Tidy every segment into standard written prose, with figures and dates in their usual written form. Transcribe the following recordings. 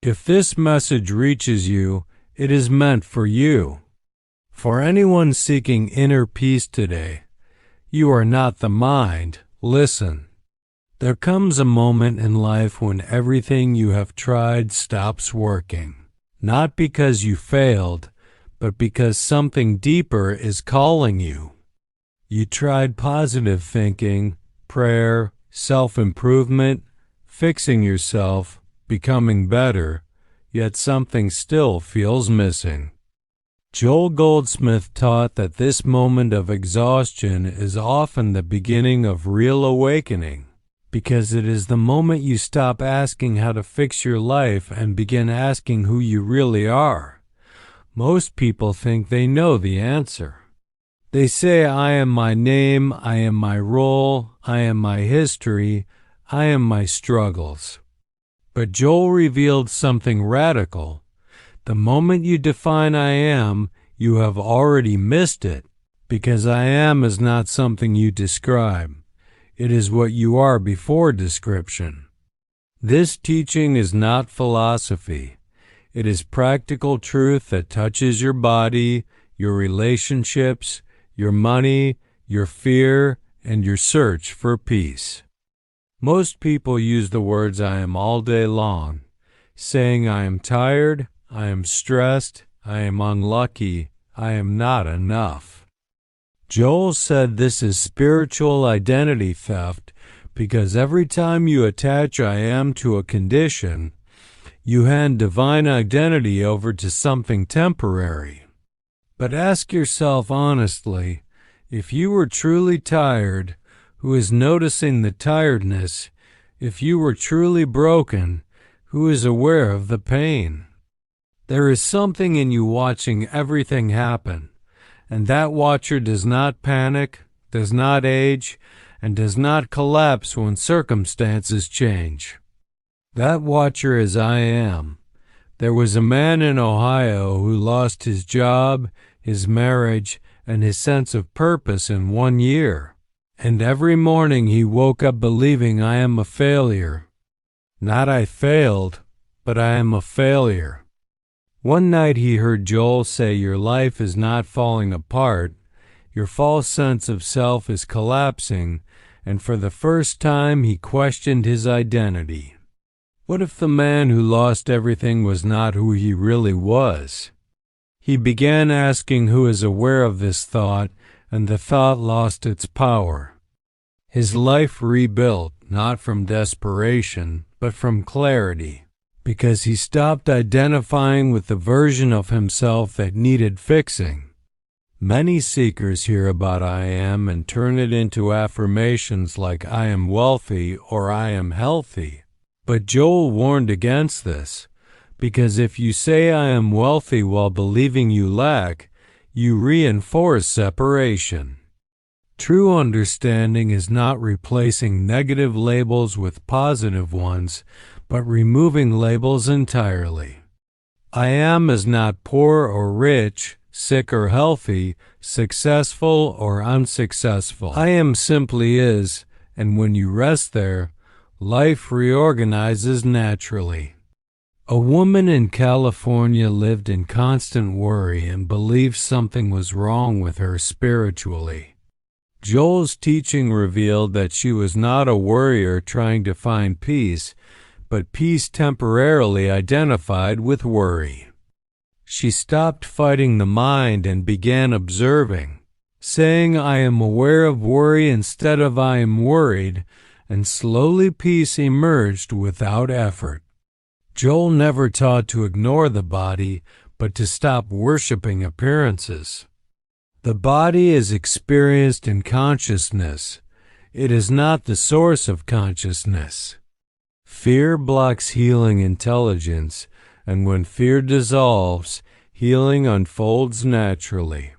If this message reaches you, it is meant for you. For anyone seeking inner peace today, you are not the mind. Listen. There comes a moment in life when everything you have tried stops working. Not because you failed, but because something deeper is calling you. You tried positive thinking, prayer, self-improvement, fixing yourself, becoming better, yet something still feels missing. Joel Goldsmith taught that this moment of exhaustion is often the beginning of real awakening, because it is the moment you stop asking how to fix your life and begin asking who you really are. Most people think they know the answer. They say, I am my name, I am my role, I am my history, I am my struggles. But Joel revealed something radical. The moment you define I am, you have already missed it, because I am is not something you describe. It is what you are before description. This teaching is not philosophy. It is practical truth that touches your body, your relationships, your money, your fear, and your search for peace. Most people use the words I am all day long, saying I am tired, I am stressed, I am unlucky, I am not enough. Joel said this is spiritual identity theft because every time you attach I am to a condition, you hand divine identity over to something temporary. But ask yourself honestly, if you were truly tired, who is noticing the tiredness? If you were truly broken, who is aware of the pain? There is something in you watching everything happen, and that watcher does not panic, does not age, and does not collapse when circumstances change. That watcher is I am. There was a man in Ohio who lost his job, his marriage, and his sense of purpose in 1 year. And every morning he woke up believing I am a failure. Not I failed, but I am a failure. One night he heard Joel say your life is not falling apart, your false sense of self is collapsing, and for the first time he questioned his identity. What if the man who lost everything was not who he really was? He began asking who is aware of this thought, and the thought lost its power. His life rebuilt, not from desperation, but from clarity, because he stopped identifying with the version of himself that needed fixing. Many seekers hear about I am and turn it into affirmations like I am wealthy or I am healthy. But Joel warned against this, because if you say I am wealthy while believing you lack, you reinforce separation. True understanding is not replacing negative labels with positive ones, but removing labels entirely. I am is not poor or rich, sick or healthy, successful or unsuccessful. I am simply is, and when you rest there, life reorganizes naturally. A woman in California lived in constant worry and believed something was wrong with her spiritually. Joel's teaching revealed that she was not a worrier trying to find peace, but peace temporarily identified with worry. She stopped fighting the mind and began observing, saying I am aware of worry instead of I am worried, and slowly peace emerged without effort. Joel never taught to ignore the body, but to stop worshiping appearances. The body is experienced in consciousness. It is not the source of consciousness. Fear blocks healing intelligence, and when fear dissolves, healing unfolds naturally.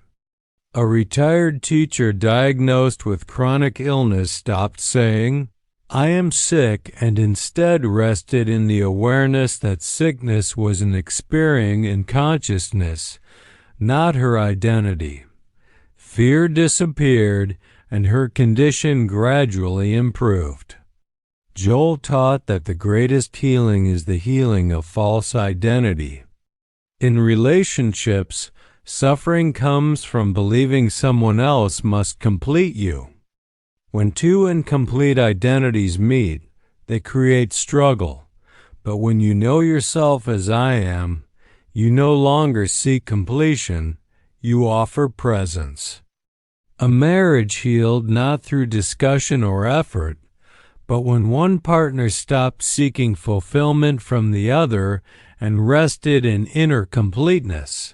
A retired teacher diagnosed with chronic illness stopped saying, I am sick, and instead rested in the awareness that sickness was an experience in consciousness, not her identity. Fear disappeared, and her condition gradually improved. Joel taught that the greatest healing is the healing of false identity. In relationships, suffering comes from believing someone else must complete you. When two incomplete identities meet, they create struggle. But when you know yourself as I am, you no longer seek completion, you offer presence. A marriage healed not through discussion or effort, but when one partner stopped seeking fulfillment from the other and rested in inner completeness.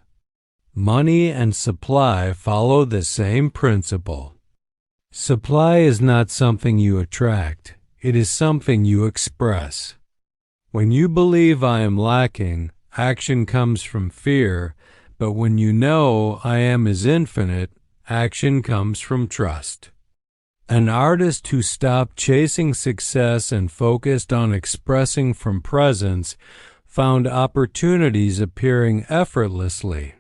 Money and supply follow the same principle. Supply is not something you attract, it is something you express. When you believe I am lacking, action comes from fear, but when you know I am is infinite, action comes from trust. An artist who stopped chasing success and focused on expressing from presence found opportunities appearing effortlessly.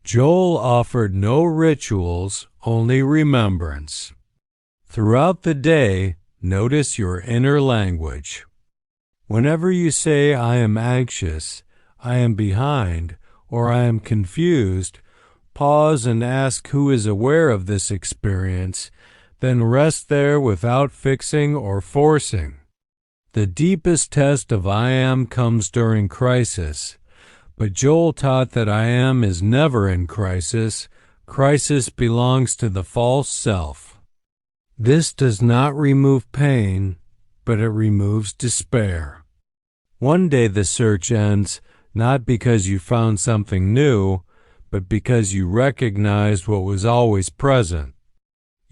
Joel offered no rituals, only remembrance. Throughout the day, notice your inner language. Whenever you say, I am anxious, I am behind, or I am confused, pause and ask who is aware of this experience, then rest there without fixing or forcing. The deepest test of I am comes during crisis, but Joel taught that I am is never in crisis. Crisis belongs to the false self. This does not remove pain, but it removes despair. One day the search ends, not because you found something new, but because you recognized what was always present.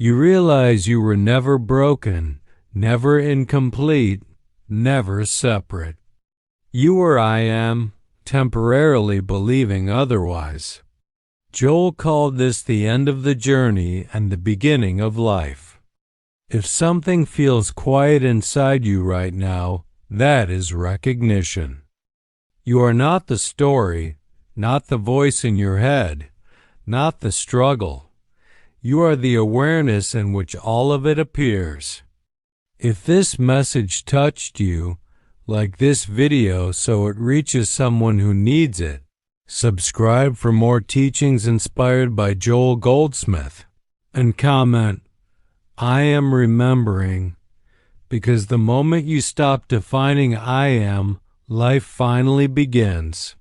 You realize you were never broken, never incomplete, never separate. You were I am, temporarily believing otherwise. Joel called this the end of the journey and the beginning of life. If something feels quiet inside you right now, that is recognition. You are not the story, not the voice in your head, not the struggle. You are the awareness in which all of it appears. If this message touched you, like this video so it reaches someone who needs it, subscribe for more teachings inspired by Joel Goldsmith, and comment, I am remembering, because the moment you stop defining I am, life finally begins.